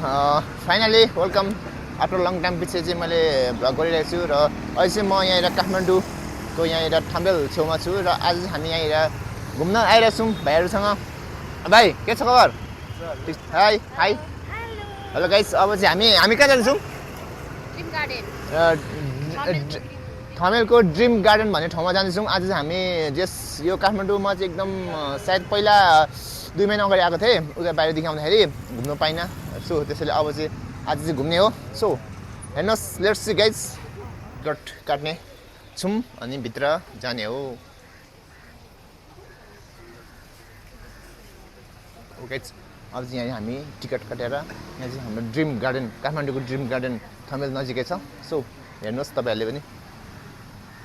Finally welcome after long time पछि चाहिँ मैले भ्लग गरिरहेको छु र अहिले चाहिँ म यहाँनिर काठमाडौँको यहाँनिर थाम्बेल छेउमा छु र आज हामी यहाँनिर घुम्न आइरहेको छौँ भाइहरूसँग। भाइ के छ खबर? High hi hello guys. अब चाहिँ हामी कहाँ जान्छौँ? थमेलको ड्रिम गार्डन भन्ने ठाउँमा जान्छौँ। आज चाहिँ हामी यो काठमाडौँमा चाहिँ एकदम सायद पहिला 2 महिना अगाडि आएको थिएँ उता बाहिर देखाउँदाखेरि घुम्नु पाइनँ। सो त्यसैले अब चाहिँ आज चाहिँ घुम्ने हो। सो हेर्नुहोस्, लेट्स सी गाइज। टिकट काट्ने छौँ अनि भित्र जाने हो। ओके, अब चाहिँ यहाँ हामी टिकट काटेर यहाँ चाहिँ हाम्रो ड्रिम गार्डन, काठमाडौँको ड्रिम गार्डन थमेल नजिकै छ। सो हेर्नुहोस् तपाईँहरूले पनि।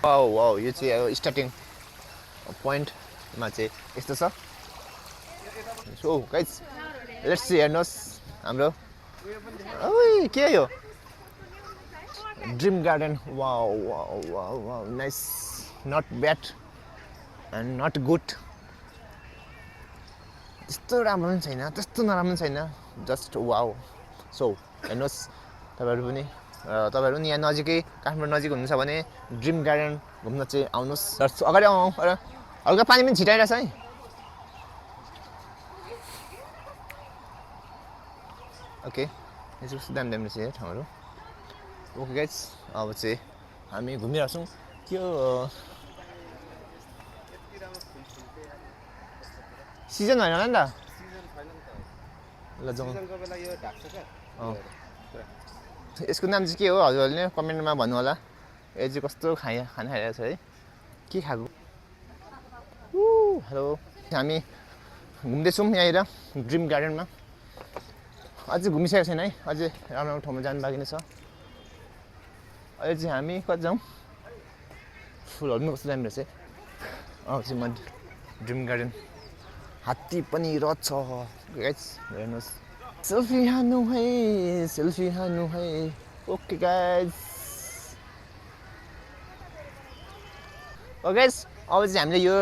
वाउ वाउ, यो चाहिँ स्टार्टिङ पोइन्टमा चाहिँ यस्तो छ। सो गाइज लेट्स सी, हेर्नुहोस् हाम्रो के यो dream garden. Wow wow wow wow, nice, not bad and not good. त्यस्तो राम्रो पनि छैन, त्यस्तो नराम्रो पनि छैन, जस्ट वाउ। सो हेर्नुहोस् तपाईँहरू पनि यहाँ नजिकै काठमाडौँ नजिक हुनुहुन्छ भने ड्रिम गार्डन घुम्न चाहिँ आउनुहोस्। अगाडि आउँ, हल्का पानी पनि छिटाइरहेछ है। ओके, यो चाहिँ कस्तो दामी दामी रहेछ ठाउँहरू। ओके गाइज, अब चाहिँ हामी घुमिरहेको छौँ। त्यो सिजन होइन होला नि त। ल जाउँ। यसको नाम चाहिँ के हो हजुरहरूले कमेन्टमा भन्नु होला। यो चाहिँ कस्तो खाना खाइरहेको छ है, के खाएको? हेलो, हामी घुम्दैछौँ यहाँनिर ड्रिम गार्डनमा। अझै घुमिसकेको छैन है, अझै राम्रो राम्रो ठाउँमा जानु बाँकी नै छ। अहिले चाहिँ हामी कति जाउँ? फुलहरू पनि कस्तो दामी रहेछ। अब चाहिँ म ड्रिम गार्डन, हात्ती पनि रहेछ गाइस, हेर्नुहोस्। सेल्फी हान्नु है, सेल्फी हान्नु है। ओके गाइस, ओके अब चाहिँ हामीले यो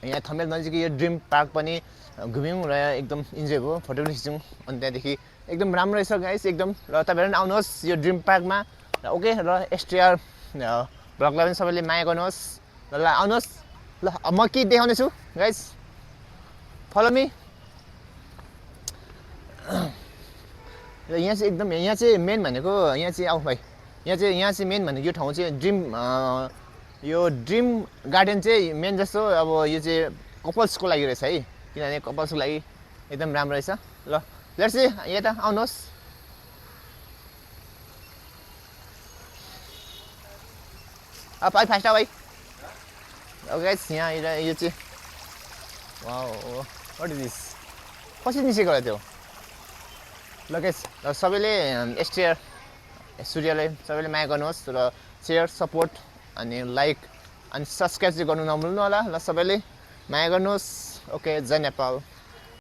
यहाँ थमेल नजिकै यो ड्रिम पार्क पनि घुम्यौँ र एकदम इन्जोय भयो, फोटो पनि खिच्यौँ। अनि त्यहाँदेखि एकदम राम्रो रहेछ गाइस एकदम। र तपाईँहरू पनि आउनुहोस् यो ड्रिम पार्कमा। र ओके, र एसटिआर भ्लगलाई पनि सबैले माया गर्नुहोस्। ल आउनुहोस्। ल म के देखाउने छु गाइस, फलो मी। र यहाँ चाहिँ एकदम, यहाँ चाहिँ मेन भनेको यहाँ चाहिँ आऊ भाइ, यहाँ चाहिँ मेन भनेको यो ठाउँ चाहिँ यो ड्रिम गार्डन चाहिँ मेन जस्तो अब यो चाहिँ कपल्सको लागि रहेछ है, किनभने कपल्सको लागि एकदम राम्रो रहेछ। ल लेट्स सी, यता आउनुहोस्। अब भाइ फास्ट भाइ। ओके गाइस, यहाँ यो चाहिँ वाउ, व्हाट इज दिस, कसरी निस्केको होला त्यो? ल गाइस, र सबैले एसटिआर सूर्यलाई सबैले माया गर्नुहोस् र सेयर, सपोर्ट अनि लाइक अनि सब्सक्राइब चाहिँ गर्नु नभुल्नु होला। ल सबैले माया गर्नुहोस्। ओके, जय नेपाल।